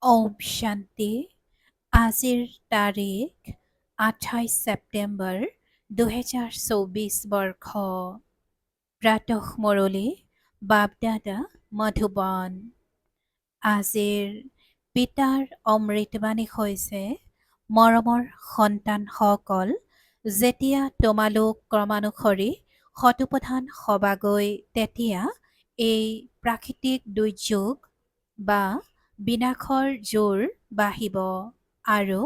ওম শান্তি। আজিৰ তাৰিখ 28 ছেপ্টেম্বৰ 2024 বৰ্ষ। প্ৰাতঃ মুৰলী বাপদাদা মধুবন। আজিৰ পিতাৰ অমৃতবাণী হৈছে, মৰমৰ সন্তানসকল, যেতিয়া তোমালোক ক্ৰমানুসৰি শতোপধান হবাগৈ, তেতিয়া এই প্ৰাকৃতিক দুৰ্যোগ বা বিনাশৰ জোৰ বাঢ়িব আৰু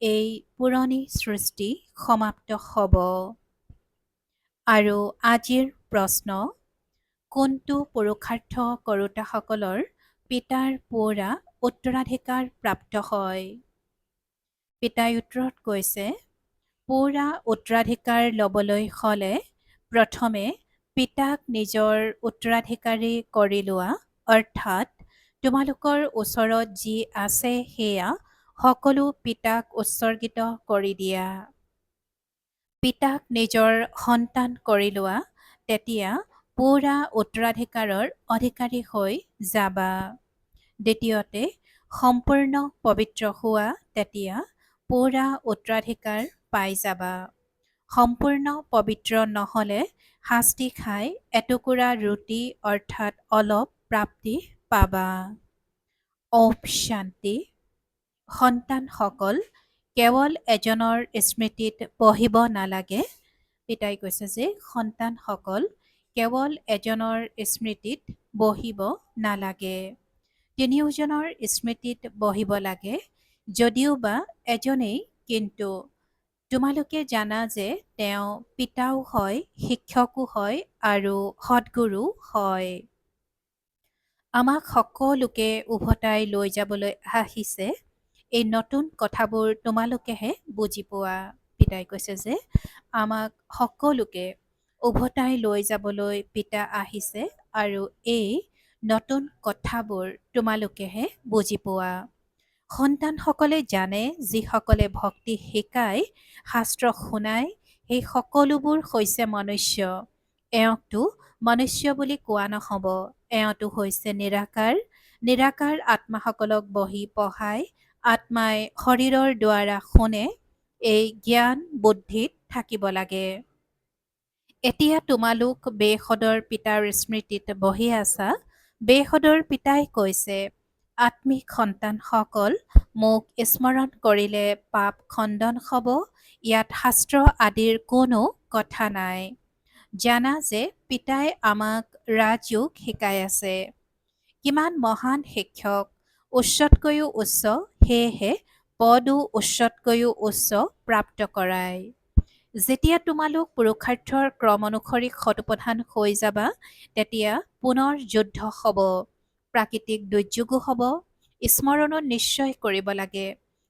এই পুৰণি সৃষ্টি সমাপ্ত হ'ব। আৰু আজিৰ প্ৰশ্ন, কোনটো পুৰুষাৰ্থ কৰোঁতাসকলৰ পিতাৰ পৰা উত্তৰাধিকাৰ প্ৰাপ্ত হয়? পিতাই উত্তৰত কৈছে, পুৰা উত্তৰাধিকাৰ ল'বলৈ হ'লে প্ৰথমে পিতাক নিজৰ উত্তৰাধিকাৰী কৰি লোৱা, অৰ্থাৎ তোমালোকৰ ওচৰত যি আছে সেয়া সকলো পিতাক উৎসৰ্গিত কৰি দিয়া। পিতাক নিজৰ সন্তান কৰি লোৱা, তেতিয়া পুৰা উত্তৰাধিকাৰৰ অধিকাৰী হৈ যাবা। দ্বিতীয়তে, সম্পূৰ্ণ পবিত্ৰ হোৱা, তেতিয়া পুৰা উত্তৰাধিকাৰ পাই যাবা। সম্পূৰ্ণ পবিত্ৰ নহ'লে শাস্তি খাই এটুকুৰা ৰুটি অৰ্থাৎ অলপ প্ৰাপ্তি পাবা। ওম শান্তি। সন্তানসকল, কেৱল এজনৰ স্মৃতিত বহিব নালাগে। পিতাই কৈছে যে সন্তানসকল কেৱল এজনৰ স্মৃতিত বহিব নালাগে, তিনিওজনৰ স্মৃতিত বহিব লাগে। যদিও বা এজনেই, কিন্তু তোমালোকে জানা যে তেওঁ পিতাও হয়, শিক্ষকো হয় আৰু সদ্গুৰু হয়। আমাক সকলোকে উভতাই লৈ যাবলৈ আহিছে। এই নতুন কথাবোৰ তোমালোকেহে বুজি পোৱা। পিতাই কৈছে যে আমাক সকলোকে উভতাই লৈ যাবলৈ পিতা আহিছে আৰু এই নতুন কথাবোৰ তোমালোকেহে বুজি পোৱা। সন্তানসকলে জানে, যিসকলে ভক্তি শিকায়, শাস্ত্ৰ শুনায়, সেই সকলোবোৰ হৈছে মনুষ্য। এওঁকতো মনুষ্য বুলি কোৱা নহ'ব, এওঁতো হৈছে নিৰাকাৰ। নিৰাকাৰ আত্মাসকলক বহি পঢ়ায়, আত্মাই শৰীৰৰ দ্বাৰা শুনে। এই জ্ঞান বুদ্ধিত থাকিব লাগে। এতিয়া তোমালোক বেসদৰ পিতাৰ স্মৃতিত বহি আছা। বেসদৰ পিতাই কৈছে, আত্মিক সন্তানসকল, মোক স্মৰণ কৰিলে পাপ খণ্ডন হ'ব। ইয়াত শাস্ত্ৰ আদিৰ কোনো কথা নাই। জানা যে পিতাই আমাক ৰাজযোগ শিকাই আছে। কিমান মহান শিক্ষক, উচ্চতকৈও উচ্চ, সেয়েহে পদো উচ্চতকৈও উচ্চ প্ৰাপ্ত কৰায়। যেতিয়া তোমালোক পুৰুষাৰ্থৰ ক্ৰম অনুসৰি শতোপধান হৈ যাবা, তেতিয়া পুনৰ যুদ্ধ হ'ব, প্ৰাকৃতিক দুৰ্যোগো হ'ব। স্মৰণো নিশ্চয় কৰিব লাগে,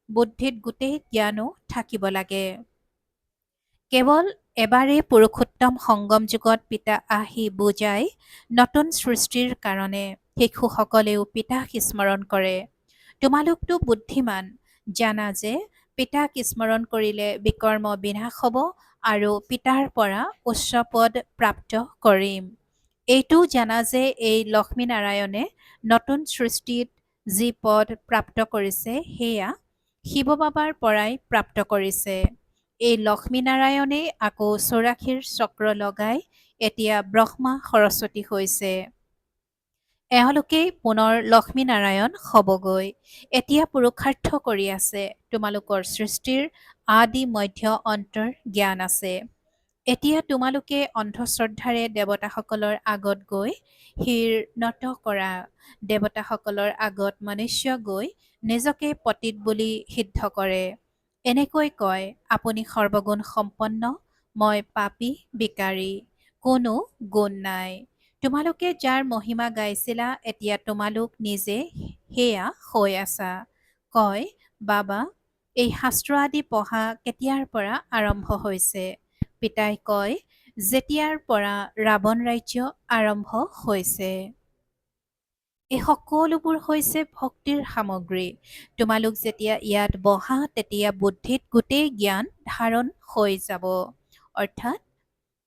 বুদ্ধিত গোটেই জ্ঞানো থাকিব লাগে। কেৱল এবাৰেই পুৰুষোত্তম সংগম যুগত পিতা আহি বুজাই, নতুন সৃষ্টিৰ কাৰণে শিশুসকলেও পিতাক স্মৰণ কৰে। তোমালোকতো বুদ্ধিমান, জানা যে পিতাক স্মৰণ কৰিলে বিকৰ্ম বিনাশ হ'ব আৰু পিতাৰ পৰা উচ্চ পদ প্ৰাপ্ত কৰিম। এইটোও জানা যে এই লক্ষ্মীনাৰায়ণে নতুন সৃষ্টিত যি পদ প্ৰাপ্ত কৰিছে, সেয়া শিৱ বাবাৰ পৰাই প্ৰাপ্ত কৰিছে। এই লক্ষ্মীনাৰায়ণেই আকৌ 84 চক্ৰ লগাই এতিয়া ব্ৰহ্মা সৰস্বতী হৈছে। এওঁলোকেই পুনৰ লক্ষ্মীনাৰায়ণ হ'বগৈ। এতিয়া পুৰুষাৰ্থ কৰি আছে। তোমালোকৰ সৃষ্টিৰ আদি মধ্য অন্তৰ জ্ঞান আছে। এতিয়া তোমালোকে অন্ধশ্ৰদ্ধাৰে দেৱতাসকলৰ আগত গৈ শিৰ নত কৰা। দেৱতাসকলৰ আগত মনুষ্য গৈ নিজকে পতিত বুলি সিদ্ধ কৰে। এনেকৈ কয়, আপুনি সৰ্বগুণ সম্পন্ন, মই পাপী বিকাৰী, কোনো গুণ নাই। তোমালোকে যাৰ মহিমা গাইছিলা, এতিয়া তোমালোক নিজে সেয়া হৈ আছা। কয়, বাবা, এই শাস্ত্ৰ আদি পঢ়া কেতিয়াৰ পৰা আৰম্ভ হৈছে? পিতাই কয়, যেতিয়াৰ পৰা ৰাৱণ ৰাজ্য আৰম্ভ হৈছে। এই সকলোবোৰ হৈছে ভক্তিৰ সামগ্ৰী। তোমালোক যেতিয়া ইয়াত বহা, তেতিয়া বুদ্ধিত গোটেই জ্ঞান ধাৰণ হৈ যাব। অৰ্থাৎ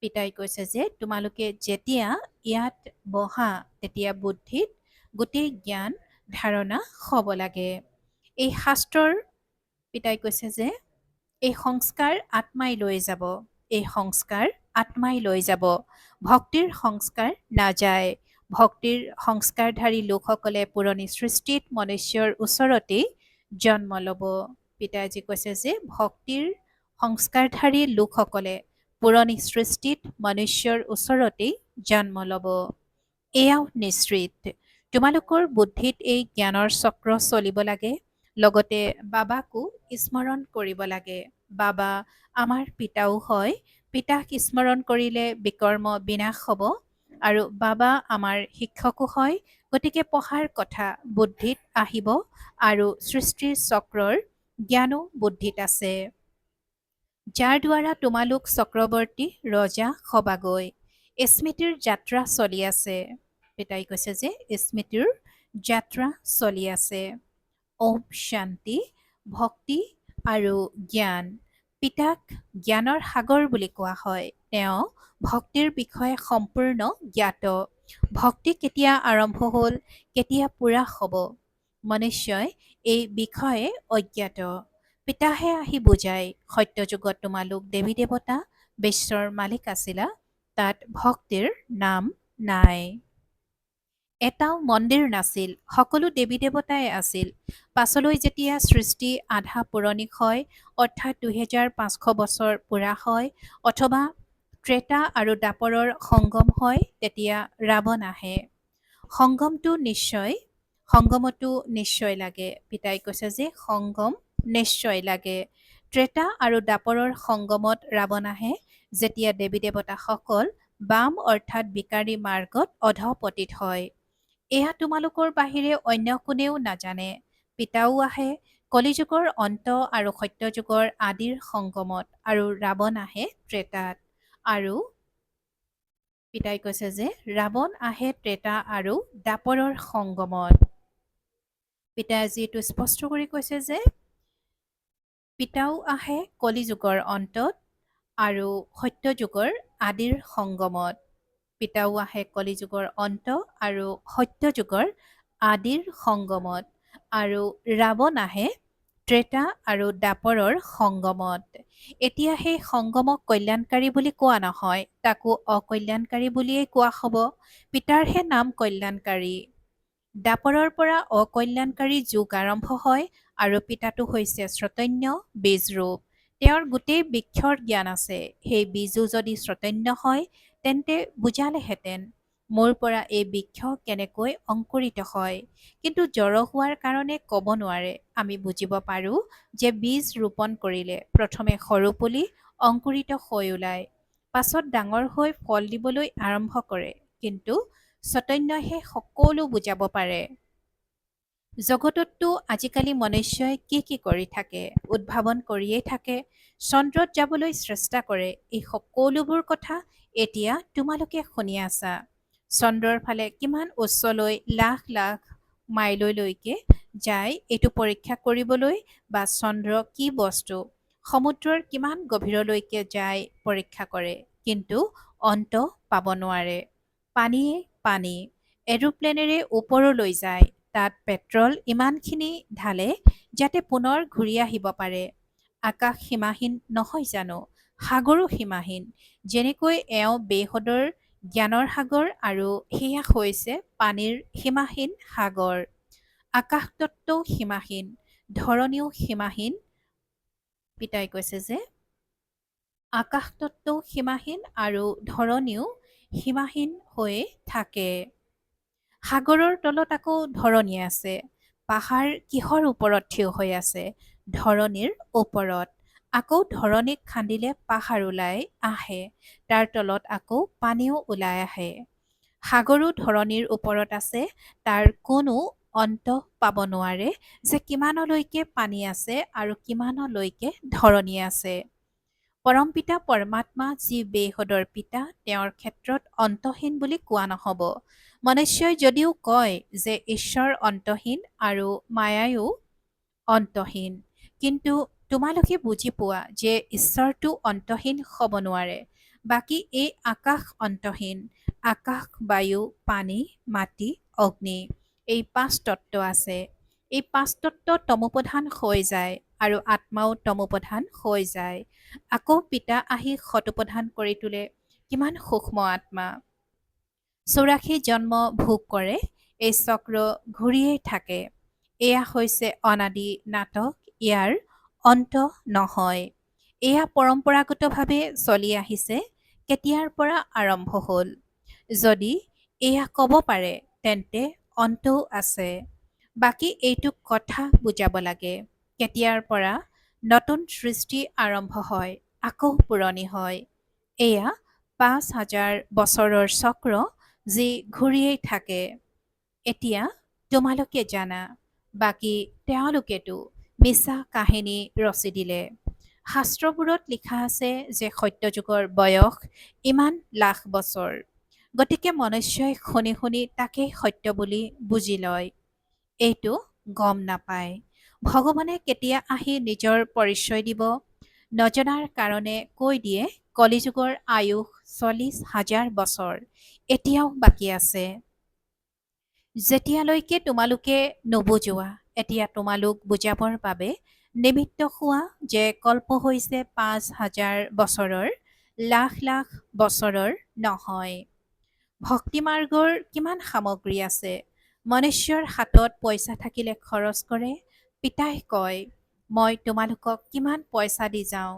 পিতাই কৈছে যে তোমালোকে যেতিয়া ইয়াত বহা, তেতিয়া বুদ্ধিত গোটেই জ্ঞান ধাৰণা হ'ব লাগে। এই শাস্ত্ৰৰ পিতাই কৈছে যে এই সংস্কাৰ আত্মাই লৈ যাব। এই সংস্কাৰ আত্মাই লৈ যাব। ভক্তিৰ সংস্কাৰ নাযায়। ভক্তিৰ সংস্কাৰধাৰী লোকসকলে পুৰণি সৃষ্টিত মনুষ্যৰ ওচৰতেই জন্ম ল'ব। পিতাজী কৈছে যে ভক্তিৰ সংস্কাৰধাৰী লোকসকলে পুৰণি সৃষ্টিত মনুষ্যৰ ওচৰতেই জন্ম ল'ব। এয়াও নিশ্চিত। তোমালোকৰ বুদ্ধিত এই জ্ঞানৰ চক্ৰ চলিব লাগে। লগতে বাবাকো স্মৰণ কৰিব লাগে। বাবা আমাৰ পিতাও হয়। পিতাক স্মৰণ কৰিলে বিকৰ্ম বিনাশ হ'ব। আৰু বাবা আমাৰ শিক্ষকো হয়। গতিকে পঢ়াৰ কথা বুদ্ধিত আহিব আৰু সৃষ্টিৰ চক্ৰৰ জ্ঞানো বুদ্ধিত আছে। যাৰ দ্বাৰা তোমালোক চক্ৰৱৰ্তী ৰজা হবাগৈ। স্মৃতিৰ যাত্ৰা চলি আছে। পিতাই কৈছে যে স্মৃতিৰ যাত্ৰা চলি আছে। ওম শান্তি। ভক্তি আৰু জ্ঞান। পিতাক জ্ঞানৰ সাগৰ বুলি কোৱা হয়। তেওঁ ভক্তিৰ বিষয়ে সম্পূৰ্ণ জ্ঞাত। ভক্তি কেতিয়া আৰম্ভ হ'ল, কেতিয়া পূৰা হ'ব, মনুষ্যই এই বিষয়ে অজ্ঞাত। পিতাহে আহি বুজায়, সত্যযুগত তোমালোক দেৱী দেৱতা বিশ্বৰ মালিক আছিলা, তাত ভক্তিৰ নাম নাই। এটাও মন্দিৰ নাছিল, সকলো দেৱী দেৱতাই আছিল। পাছলৈ যেতিয়া সৃষ্টি আধা পৌৰাণিক হয়, অৰ্থাৎ 2500 বছৰ পূৰা হয়, অথবা ত্ৰেতা আৰু দাপৰৰ সংগম হয়, তেতিয়া ৰাৱণ আহে। সংগমতো নিশ্চয় লাগে। পিতাই কৈছে যে সংগম নিশ্চয় লাগে। ত্ৰেতা আৰু দাপৰৰ সংগমত ৰাৱণ আহে, যেতিয়া দেৱী দেৱতাসকল বাম অৰ্থাৎ বিকাৰী মাৰ্গত অধঃপতিত হয়। এয়া তোমালোকৰ বাহিৰে অন্য কোনেও নাজানে। পিতাও আহে কলিযুগৰ অন্ত আৰু সত্যযুগৰ আদিৰ সংগমত, আৰু ৰাৱণ আহে ত্ৰেতাত। আৰু পিতাই কৈছে যে ৰাৱণ আহে ত্ৰেতা আৰু দাপৰৰ সংগমত। পিতাই যিটো স্পষ্ট কৰি কৈছে যে পিতাও আহে কলিযুগৰ অন্তত আৰু সত্যযুগৰ আদিৰ সংগমত। পিতাও আহে কলিযুগৰ অন্ত আৰু সত্যযুগৰ আদিৰ সংগমত, আৰু ৰাৱণ আহে ত্ৰেতা আৰু দাপৰৰ সংগমত। এতিয়া সেই সংগমক কল্যাণকাৰী বুলি কোৱা নহয়, তাকো অকল্যাণকাৰী বুলিয়েই কোৱা হ'ব। পিতাৰহে নাম কল্যাণকাৰী। দাপৰৰ পৰা অকল্যাণকাৰী যুগ আৰম্ভ হয়, আৰু পিতাটো হৈছে শ্ৰোতন্য বীজৰূপ। তেওঁৰ গোটেই বৃক্ষৰ জ্ঞান আছে। সেই বীজো যদি শ্ৰোতন্য হয়, তেন্তে বুজালেহেঁতেন মোৰ পৰা এই বৃক্ষ কেনেকৈ অংকুৰিত হয়। কিন্তু জড় হোৱাৰ কাৰণে ক'ব নোৱাৰে। আমি বুজিব পাৰোঁ যে বীজ ৰোপণ কৰিলে প্ৰথমে সৰু পুলি অংকুৰিত হৈ ওলায়, পাছত ডাঙৰ হৈ ফল দিবলৈ আৰম্ভ কৰে। কিন্তু চৈতন্যইহে সকলো বুজাব পাৰে। জগতততো আজিকালি মনুষ্যই কি কৰি থাকে, উদ্ভাৱন কৰিয়েই থাকে। চন্দ্ৰত যাবলৈ চেষ্টা কৰে। এই সকলোবোৰ কথা এতিয়া তোমালোকে শুনি আছা। চন্দ্ৰৰ ফালে কিমান উচ্চলৈ লাখ লাখ মাইললৈকে যায় এইটো পৰীক্ষা কৰিবলৈ, বা চন্দ্ৰ কি বস্তু, সমুদ্ৰৰ কিমান গভীৰলৈকে যায় পৰীক্ষা কৰে, কিন্তু অন্ত পাব নোৱাৰে। পানীয়ে পানী। এৰোপ্লেনেৰে ওপৰলৈ যায়, তাত পেট্ৰল ইমানখিনি ঢালে যাতে পুনৰ ঘূৰি আহিব পাৰে। আকাশ সীমাহীন নহয় জানো? সাগৰো সীমাহীন। যেনেকৈ এওঁ বেহদৰ জ্ঞানৰ সাগৰ, আৰু সেয়া হৈছে পানীৰ সীমাহীন সাগৰ। আকাশ তত্ত্বও সীমাহীন, ধৰণীও সীমাহীন। পিতাই কৈছে যে আকাশ তত্ত্বও সীমাহীন আৰু ধৰণীও সীমাহীন হৈ থাকে। সাগৰৰ তলত আকৌ ধৰণী আছে। পাহাৰ কিহৰ ওপৰত থিয় হৈ আছে? ধৰণীৰ ওপৰত। আকৌ ধৰণীক খান্দিলে পাহাৰ ওলাই আহে, তাৰ তলত আকৌ পানীও ওলাই আহে। সাগৰো ধৰণীৰ ওপৰত আছে, তাৰ কোনো অন্ত পাব নোৱাৰে যে কিমানলৈকে পানী আছে আৰু কিমানলৈকে ধৰণী আছে। পৰমপিতা পৰমাত্মা যি বেহদৰ পিতা, তেওঁৰ ক্ষেত্ৰত অন্তহীন বুলি কোৱা নহ'ব। মনুষ্যই যদিও কয় যে ঈশ্বৰ অন্তহীন আৰু মায়ায়ো অন্তহীন, কিন্তু তোমালোকে বুজি পোৱা যে ঈশ্বৰটো অন্তহীন হ'ব নোৱাৰে। বাকী এই আকাশ অন্তহীন। আকাশ, বায়ু, পানী, মাটি, অগ্নি, এই 5 তত্ত্ব আছে। এই পাঁচ তত্ত্ব তমোপ্ৰধান হৈ যায় আৰু আত্মাও তমোপ্ৰধান হৈ যায়। আকৌ পিতা আহি সতোপ্ৰধান কৰি তোলে। কিমান সূক্ষ্ম আত্মা। 84 জন্ম ভোগ কৰে। এই চক্ৰ ঘূৰিয়েই থাকে। এয়া হৈছে অনাদি নাটক। ইয়াৰ অন্ত নহয়। এয়া পৰম্পৰাগতভাৱে চলি আহিছে। কেতিয়াৰ পৰা আৰম্ভ হ'ল? যদি এয়া ক'ব পাৰে তেন্তে অন্তও আছে। বাকী এইটো কথা বুজাব লাগে। কেতিয়াৰ পৰা নতুন সৃষ্টি আৰম্ভ হয়, আকৌ পুৰণি হয়। এয়া 5,000 বছৰৰ চক্ৰ যি ঘূৰিয়েই থাকে। এতিয়া তোমালোকে জানা। বাকী তেওঁলোকেতো মিছা কাহিনী ৰচি দিলে। শাস্ত্ৰবোৰত লিখা আছে যে সত্যযুগৰ বয়স ইমান লাখ বছৰ। গতিকে মনুষ্যই শুনি শুনি তাকেই সত্য বুলি বুজি লয়। এইটো গম নাপায় ভগৱানে কেতিয়া আহি নিজৰ পৰিচয় দিব। নজনাৰ কাৰণে কৈ দিয়ে কলিযুগৰ আয়ুস 40,000 বছৰ এতিয়াও বাকী আছে। যেতিয়ালৈকে তোমালোকে নুবুজোৱা, এতিয়া তোমালোক বুজাবৰ বাবে নিমিত্ত হোৱা যে কল্প হৈছে 5,000 বছৰৰ, লাখ লাখ বছৰৰ নহয়। ভক্তিমাৰ্গৰ কিমান সামগ্ৰী আছে। মনুষ্যৰ হাতত পইচা থাকিলে খৰচ কৰে। পিতাই কয়, মই তোমালোকক কিমান পইচা দি যাওঁ।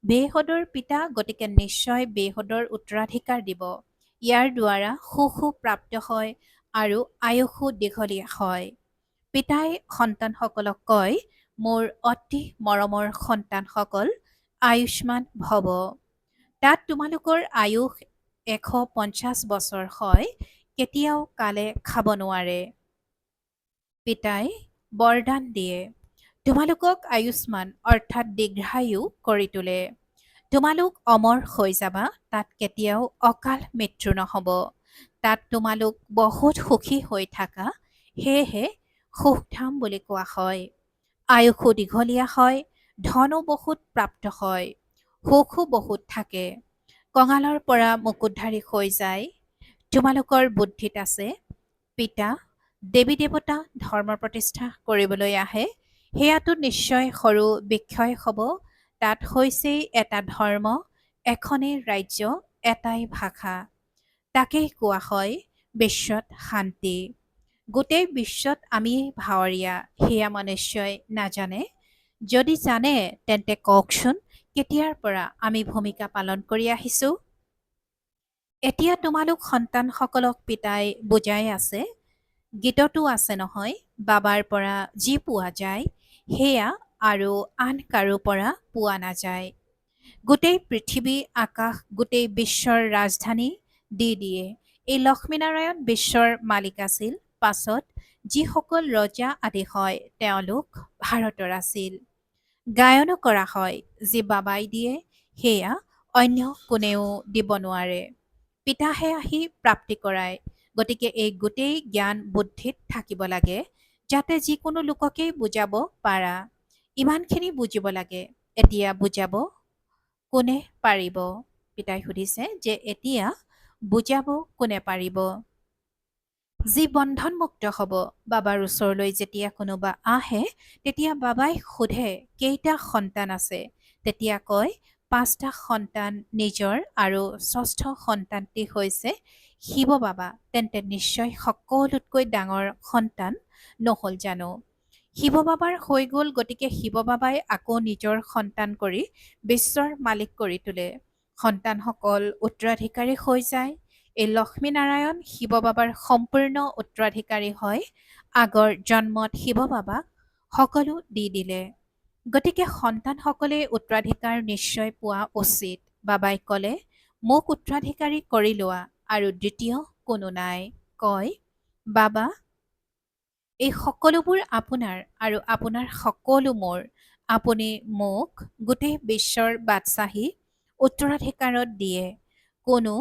বেহদৰ পিতা, গতিকে নিশ্চয় বেহদৰ উত্তৰাধিকাৰ দিব। ইয়াৰ দ্বাৰা সুখো প্ৰাপ্ত হয় আৰু আয়ুসো দীঘলীয়া হয়। পিতাই সন্তানসকলক কয়, মোৰ অতি মৰমৰ সন্তানসকল, আয়ুষ্মান ভৱ। তাত তোমালোকৰ আয়ুস 150 বছৰ হয়। কেতিয়াও কালে খাব নোৱাৰে। পিতাই বৰদান দিয়ে। তোমালোকক আয়ুষ্মান অৰ্থাৎ দীৰ্ঘায়ু কৰি তোলে। তোমালোক অমৰ হৈ যাবা। তাত কেতিয়াও অকাল মৃত্যু নহ'ব। তাত তোমালোক বহুত সুখী হৈ থাকা। সেয়েহে সুখধাম বুলি কোৱা হয়। আয়ুসো দীঘলীয়া হয়, ধনো বহুত প্ৰাপ্ত হয়, সুখো বহুত থাকে। কঙালৰ পৰা মুকুটধাৰী হৈ যায়। তোমালোকৰ বুদ্ধিত আছে। পিতা দেৱী দেৱতা ধৰ্ম প্ৰতিষ্ঠা কৰিবলৈ আহে। সেয়াতো নিশ্চয় সৰু বিক্ষয় হ'ব। তাত হৈছেই এটা ধৰ্ম, এখনেই ৰাজ্য, এটাই ভাষা। তাকেই কোৱা হয় বিশ্বত শান্তি। গোটেই বিশ্বত আমি ভাৱৰীয়া, সেয়া মনুষ্যই নাজানে। যদি জানে তেন্তে কওকচোন, কেতিয়াৰ পৰা আমি ভূমিকা পালন কৰি আহিছোঁ। এতিয়া তোমালোক সন্তানসকলক পিতাই বুজাই আছে। গীততো আছে নহয়, বাবাৰ পৰা যি পোৱা যায় সেয়া আৰু আন কাৰো পৰা পোৱা নাযায়। গোটেই পৃথিৱী আকাশ গোটেই বিশ্বৰ ৰাজধানী দি দিয়ে। এই লক্ষ্মীনাৰায়ণ বিশ্বৰ মালিক আছিল। পাছত যিসকল ৰজা আদি হয় তেওঁলোক ভাৰতৰ আছিল। গায়নো কৰা হয়, যি বাবাই দিয়ে সেয়া অন্য কোনেও দিব নোৱাৰে। পিতাহে আহি প্ৰাপ্তি কৰায়। গতিকে এই গোটেই জ্ঞান বুদ্ধিত থাকিব লাগে, যাতে যিকোনো লোককেই বুজাব পাৰা। ইমানখিনি বুজিব লাগে। এতিয়া বুজাব কোনে পাৰিব? পিতাই সুধিছে যে এতিয়া বুজাব কোনে পাৰিব? যি বন্ধনমুক্ত হ'ব। বাবাৰ ওচৰলৈ যেতিয়া কোনোবা আহে তেতিয়া বাবাই সোধে কেইটা সন্তান আছে। তেতিয়া কয় 5টা সন্তান নিজৰ আৰু 6ষ্ঠ সন্তানটি হৈছে শিৱ বাবা। তেন্তে নিশ্চয় সকলোতকৈ ডাঙৰ সন্তান নহ'ল জানো? শিৱ বাবাৰ হৈ গ'ল। গতিকে শিৱ বাবাই আকৌ নিজৰ সন্তান কৰি বিশ্বৰ মালিক কৰি তোলে। সন্তানসকল উত্তৰাধিকাৰী হৈ যায়। এই লক্ষ্মীনাৰায়ণ শিৱ বাবাৰ সম্পূৰ্ণ উত্তৰাধিকাৰী হয়। আগৰ জন্মত শিৱ বাবাক সকলো দি দিলে। গতিকে সন্তানসকলে উত্তৰাধিকাৰ নিশ্চয় পোৱা উচিত। বাবাই ক'লে, মোক উত্তৰাধিকাৰী কৰি লোৱা আৰু দ্বিতীয় কোনো নাই। কয়, বাবা এই সকলোবোৰ আপোনাৰ আৰু আপোনাৰ সকলো মোৰ। আপুনি মোক গোটেই বিশ্বৰ বাদশ্বাহী উত্তৰাধিকাৰত দিয়ে। কোনো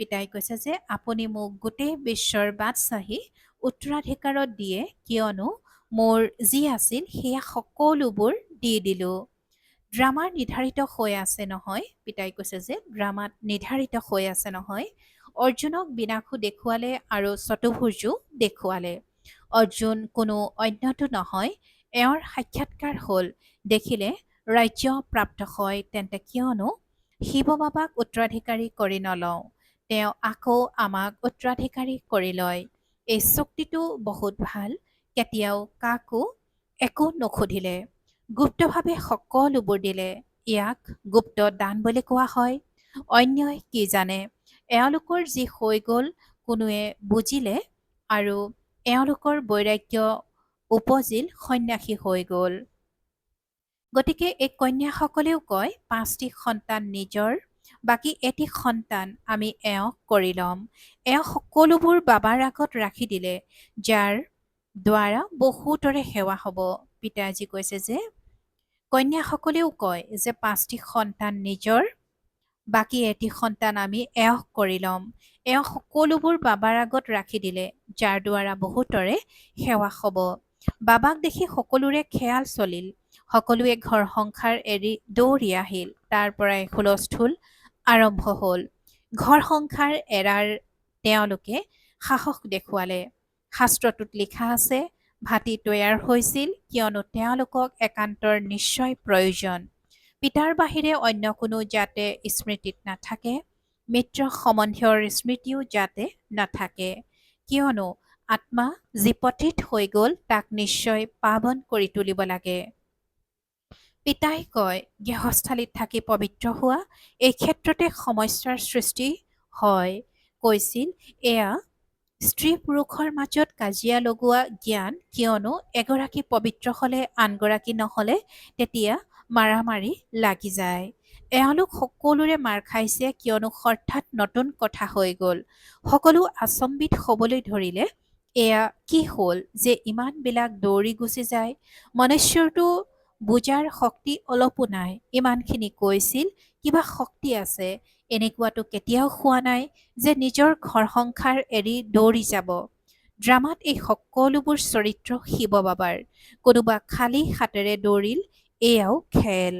পিতাই কৈছে যে আপুনি মোক গোটেই বিশ্বৰ বাদশ্বাহী উত্তৰাধিকাৰত দিয়ে, কিয়নো মোৰ যি আছিল সেয়া সকলোবোৰ দি দিলোঁ। ড্ৰামাৰ নিৰ্ধাৰিত হৈ আছে নহয়। পিতাই কৈছে যে ড্ৰামাত নিৰ্ধাৰিত হৈ আছে নহয়। অৰ্জুনক বিনাশো দেখুৱালে আৰু চতুৰ্ভুজো দেখুৱালে। অৰ্জুন কোনো অন্যটো নহয়, এওঁৰ সাক্ষাৎকাৰ হ'ল। দেখিলে ৰাজ্য প্ৰাপ্ত হয়, তেন্তে কিয়নো শিৱ বাবাক উত্তৰাধিকাৰী কৰি নলওঁ, তেওঁ আকৌ আমাক উত্তৰাধিকাৰী কৰি লয়। এই চুক্তিটো বহুত ভাল, কেতিয়াও কাকো একো নুসুধিলে, গুপ্তভাৱে সকলোবোৰ দিলে। ইয়াক গুপ্ত দান বুলি কোৱা হয়। অন্যই কি জানে, এওঁলোকৰ যি হৈ গ'ল কোনোৱে বুজিলে আৰু এওঁলোকৰ বৈৰাগ্য উপজিল, সন্ন্যাসী হৈ গ'ল। গতিকে এই কন্যাসকলেও কয় 5টি সন্তান নিজৰ, বাকী এটি সন্তান আমি এওঁক কৰি ল'ম। এওঁ সকলোবোৰ বাবাৰ আগত ৰাখি দিলে, যাৰ দ্বাৰা বহুতৰে সেৱা হ'ব। পিতাজী কৈছে যে কন্যাসকলেও কয় যে 5টি সন্তান নিজৰ, বাকী এটি সন্তান আমি এওঁক কৰি ল'ম। এওঁ সকলোবোৰ বাবাৰ আগত ৰাখি দিলে, যাৰ দ্বাৰা বহুতৰে সেৱা হ'ব। বাবাক দেখি সকলোৰে খেয়াল চলিল। সকলোৱে ঘৰ সংসাৰ এৰি দৌৰি আহিল। তাৰ পৰাই হুলস্থুল আৰম্ভ হ'ল। ঘৰ সংসাৰ এৰাৰ তেওঁলোকে সাহস দেখুৱালে। শাস্ত্ৰটোত লিখা আছে, ভাতী তৈয়াৰ হৈছিল কিয়নো তেওঁলোকক একান্তৰ নিশ্চয় প্ৰয়োজন। পিতাৰ বাহিৰে অন্য কোনো যাতে স্মৃতিত নাথাকে, মিত্ৰ সম্বন্ধীয়ৰ স্মৃতিও যাতে নাথাকে, কিয়নো আত্মা যি পতিত হৈ গ'ল তাক নিশ্চয় পাৱন কৰি তুলিব লাগে। পিতাই কয় গৃহস্থালীত থাকি পবিত্ৰ হোৱা, এই ক্ষেত্ৰতে সমস্যাৰ সৃষ্টি হয়। কৈছিল এয়া স্ত্ৰী পুৰুষৰ মাজত কাজিয়া লগোৱা জ্ঞান, কিয়নো এগৰাকী পবিত্ৰ হ'লে আনগৰাকী নহ'লে তেতিয়া মাৰামাৰি লাগি যায়। এওঁলোক সকলোৰে মাৰ খাইছে কিয়নো হঠাৎ নতুন কথা হৈ গ'ল। সকলো আচম্বিত হ'বলৈ ধৰিলে, এয়া কি হ'ল যে ইমানবিলাক দৌৰি গুচি যায়। মনুষ্যৰটো বুজাৰ শক্তি অলপো নাই। ইমানখিনি কৈছিল কিবা শক্তি আছে, এনেকুৱাতো কেতিয়াও হোৱা নাই যে নিজৰ ঘৰ সংসাৰ এৰি দৌৰি যাব। ড্ৰামাত এই সকলোবোৰ চৰিত্ৰ শিৱ বাবাৰ। কোনোবা খালী হাতেৰে দৌৰিল, এয়াও খেল।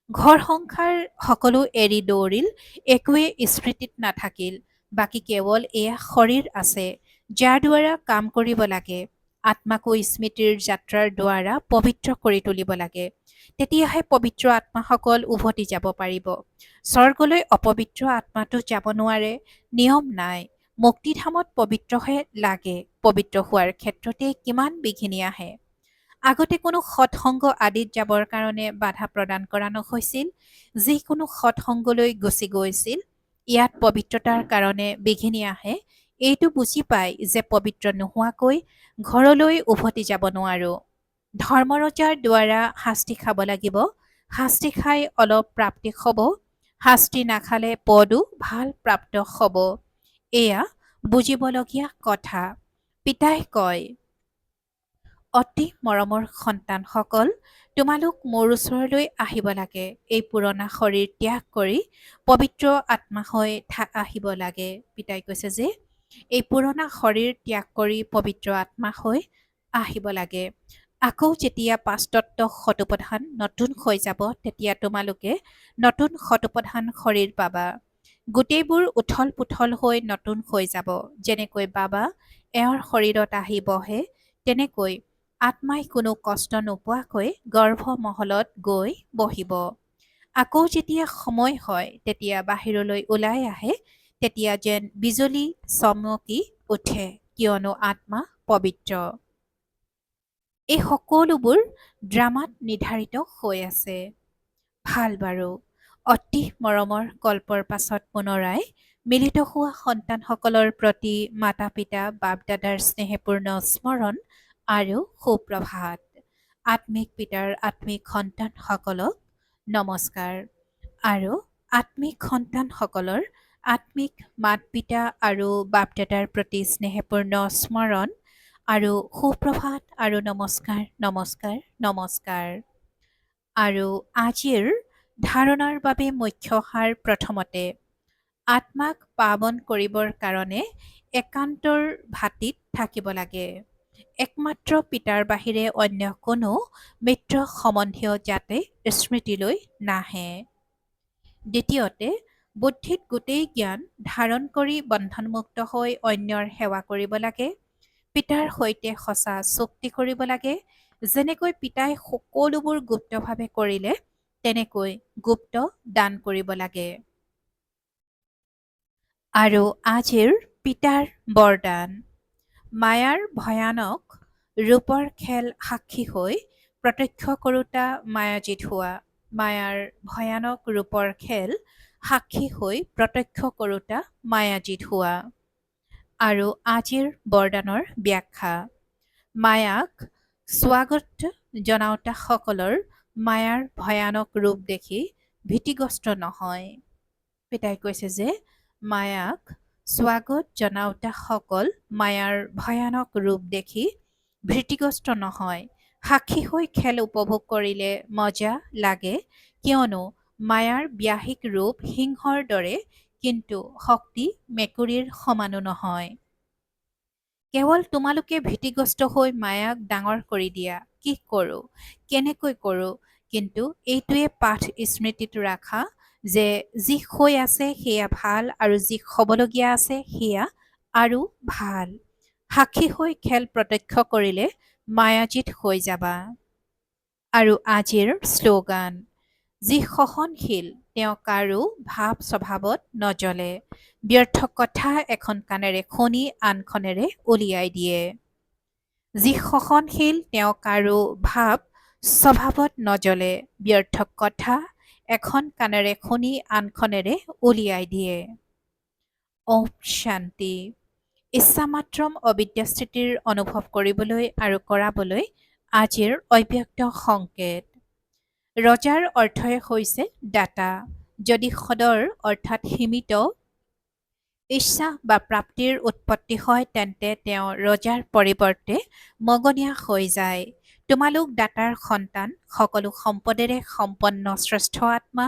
ঘৰ সংসাৰ সকলো এৰি দৌৰিল, একোৱে স্মৃতিত নাথাকিল, বাকী কেৱল এয়া শৰীৰ আছে, যাৰ দ্বাৰা কাম কৰিব লাগে। আত্মাকো স্মৃতিৰ যাত্ৰাৰ দ্বাৰা পবিত্ৰ কৰি তুলিব লাগে, তেতিয়াহে পবিত্ৰ আত্মাসকল উভতি যাব পাৰিব। স্বৰ্গলৈ অপবিত্ৰ আত্মাটো যাব নোৱাৰে, নিয়ম নাই। মুক্তিধামত পবিত্ৰহে লাগে। পবিত্ৰ হোৱাৰ ক্ষেত্ৰতে কিমান বিঘিনি আহে। আগতে কোনো সৎসংগ আদিত যাবৰ কাৰণে বাধা প্ৰদান কৰা নহৈছিল। যিকোনো সৎসংগলৈ গুচি গৈছিল। ইয়াত পবিত্ৰতাৰ কাৰণে বিঘিনি আহে, এইটো বুজি পাই যে পবিত্ৰ নোহোৱাকৈ ঘৰলৈ উভতি যাব নোৱাৰো। ধৰ্মৰজাৰ দ্বাৰা শাস্তি খাব লাগিব, শাস্তি খাই অলপ প্ৰাপ্তি হ'ব, শাস্তি নাখালে পদো ভাল প্ৰাপ্ত হ'ব। এয়া বুজিবলগীয়া কথা। পিতাই কয়, অতি মৰমৰ সন্তানসকল, তোমালোক মোৰ ওচৰলৈ আহিব লাগে। এই পুৰণা শৰীৰ ত্যাগ কৰি পবিত্ৰ আত্মা হৈ আহিব লাগে। পিতাই কৈছে যে এই পুৰণা শৰীৰ ত্যাগ কৰি পবিত্ৰ আত্মা হৈ আহিব লাগে। আকৌ যেতিয়া পাঁচতত্ব শতোপধান নতুন হৈ যাব, তেতিয়া তোমালোকে নতুন শতোপধান শৰীৰ পাবা। গোটেইবোৰ উথল পুথল হৈ নতুন হৈ যাব। যেনেকৈ বাবা এওঁৰ শৰীৰত আহি বহে, তেনেকৈ আত্মাই কোনো কষ্ট নোপোৱাকৈ গৰ্ভমহলত গৈ বহিব। আকৌ যেতিয়া সময় হয়, তেতিয়া বাহিৰলৈ ওলাই আহে, তেতিয়া যেন বিজুলী চমকি উঠে, কিয়নো আত্মা পবিত্ৰ। এই সকলোবোৰ ড্ৰামাত নিৰ্ধাৰিত হৈ আছে। ভাল বাৰু, অতি মৰমৰ কল্পৰ পাছত পুনৰাই মিলিত হোৱা সন্তানসকলৰ প্ৰতি মাতা পিতা বাপ দাদাৰ স্নেহপূৰ্ণ স্মৰণ আৰু সুপ্ৰভাত। আত্মিক পিতাৰ আত্মিক সন্তানসকলক নমস্কাৰ আৰু আত্মিক সন্তানসকলৰ আত্মিক মাত পিতা আৰু বাপ দাদাৰ প্ৰতি স্নেহপূৰ্ণ স্মৰণ আৰু সুপ্ৰভাত আৰু নমস্কাৰ নমস্কাৰ নমস্কাৰ। আৰু আজিৰ ধাৰণাৰ বাবে মুখ্য সাৰ, প্ৰথমতে আত্মাক পাৱন কৰিবৰ কাৰণে একান্তৰ ভাতিত থাকিব লাগে। একমাত্ৰ পিতাৰ বাহিৰে অন্য কোনো মিত্ৰ সম্বন্ধীয় যাতে স্মৃতিলৈ নাহে। দ্বিতীয়তে বুদ্ধিত গোটেই জ্ঞান ধাৰণ কৰি বন্ধনমুক্ত হৈ অন্যৰ সেৱা কৰিব লাগে। পিতাৰ সৈতে সঁচা চুক্তি কৰিব লাগে। যেনেকৈ পিতাই সকলোবোৰ গুপ্তভাৱে কৰিলে তেনেকৈ গুপ্ত দান কৰিব লাগে। আৰু আজিৰ পিতাৰ বৰদান। মায়াৰ ভয়ানক ৰূপৰ খেল সাক্ষী হৈ প্ৰত্যক্ষ কৰোঁতা মায়াজিত হোৱা। মায়াৰ ভয়ানক ৰূপৰ খেল সাক্ষী হৈ প্ৰত্যক্ষ কৰোঁতা মায়াজিত হোৱা। আৰু আজিৰ বৰদানৰ ব্যাখ্যা। মায়াক স্বাগত জনাওঁতাসকলৰ মায়াৰ ভয়ানক ৰূপ দেখি ভীতিগ্ৰস্ত নহয়। পিতাই কৈছে যে মায়াক স্বাগত জনাওঁতাসকল মায়াৰ ভয়ানক ৰূপ দেখি ভীতিগ্ৰস্ত নহয়। সাক্ষী হৈ খেল উপভোগ কৰিলে মজা লাগে, কিয়নো মায়াৰ ব্যাহিক ৰূপ সিংহৰ দৰে, কিন্তু শক্তি মেকুৰীৰ সমানো নহয়। কেৱল তোমালোকে ভীতিগ্ৰস্ত হৈ মায়াক ডাঙৰ কৰি দিয়া। কি কৰোঁ, কেনেকৈ কৰোঁ, কিন্তু এইটোৱে পাঠ স্মৃতিত ৰাখা যে যি হৈ আছে সেয়া ভাল আৰু যি হ'বলগীয়া আছে সেয়া আৰু ভাল। সাক্ষী হৈ খেল প্ৰত্যক্ষ কৰিলে মায়াজিত হৈ যাবা। আৰু আজিৰ শ্লোগান। যি সহনশীল তেওঁ কাৰো ভাৱ স্বভাৱত নজ্বলে। ব্যৰ্থ কথা এখন কাণেৰে শুনি আনখনেৰে উলিয়াই দিয়ে। যি সহনশীল তেওঁ কাৰো ভাৱ স্বভাৱত নজ্বলে। ব্যৰ্থ কথা এখন কাণেৰে শুনি আনখনেৰে উলিয়াই দিয়ে। ওম শান্তি। ইচ্ছামাত্ৰম অবিদ্যাস্থিতিৰ অনুভৱ কৰিবলৈ আৰু কৰাবলৈ আজিৰ অব্যক্ত সংকেত। ৰজাৰ অৰ্থই হৈছে দাতা। যদি সদৰ অৰ্থাৎ সীমিত ইচ্ছা বা প্ৰাপ্তিৰ উৎপত্তি হয় তেন্তে তেওঁ ৰজাৰ পৰিৱৰ্তে মগনীয়া হৈ যায়। তোমালোক দাতাৰ সন্তান, সকলো সম্পদেৰে সম্পন্ন শ্ৰেষ্ঠ আত্মা।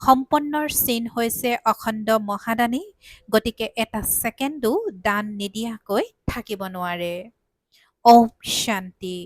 সম্পন্নৰ চিন হৈছে অখণ্ড মহাদানী, গতিকে এটা ছেকেণ্ডো দান নিদিয়াকৈ থাকিব নোৱাৰে। ওম শান্তি।